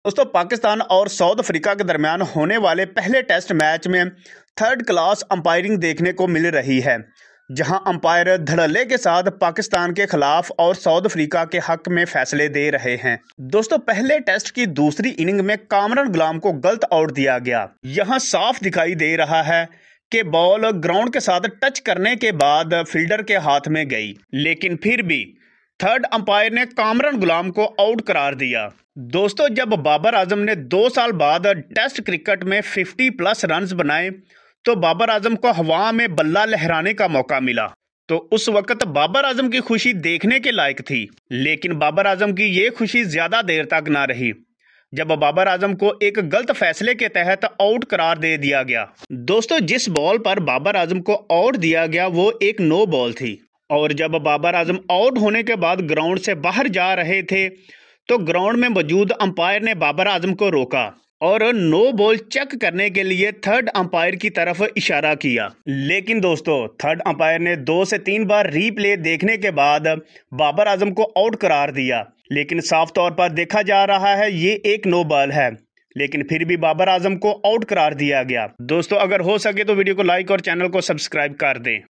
दोस्तों पाकिस्तान और south Africa के दरमियान होने वाले पहले टेस्ट मैच में थर्ड क्लास अंपायरिंग देखने को मिल रही है, जहां अंपायर धड़ल्ले के साथ पाकिस्तान के खिलाफ और साउथ अफ्रीका के हक में फैसले दे रहे हैं। दोस्तों पहले टेस्ट की दूसरी इनिंग में कामरान गुलाम को गलत आउट दिया गया। यहां साफ दिखाई दे रहा है कि बॉल ग्राउंड के साथ टच करने के बाद फील्डर के हाथ में गई, लेकिन फिर भी थर्ड अंपायर ने कामरान गुलाम को आउट करार दिया। दोस्तों जब बाबर आजम ने 2 साल बाद टेस्ट क्रिकेट में 50+ रन्स बनाए तो बाबर आजम को हवा में बल्ला लहराने का मौका मिला, तो उस वक्त बाबर आजम की खुशी देखने के लायक थी। लेकिन बाबर आजम की ये खुशी ज्यादा देर तक ना रही, जब बाबर आजम को एक गलत फैसले के तहत आउट करार दे दिया गया। दोस्तों जिस बॉल पर बाबर आजम को आउट दिया गया वो एक नो बॉल थी, और जब बाबर आजम आउट होने के बाद ग्राउंड से बाहर जा रहे थे तो ग्राउंड में मौजूद अंपायर ने बाबर आजम को रोका और नो बॉल चेक करने के लिए थर्ड अंपायर की तरफ इशारा किया। लेकिन दोस्तों थर्ड अंपायर ने 2 से 3 बार रीप्ले देखने के बाद बाबर आजम को आउट करार दिया। लेकिन साफ तौर पर देखा जा रहा है ये एक नो बॉल है, लेकिन फिर भी बाबर आजम को आउट करार दिया गया। दोस्तों अगर हो सके तो वीडियो को लाइक और चैनल को सब्सक्राइब कर दें।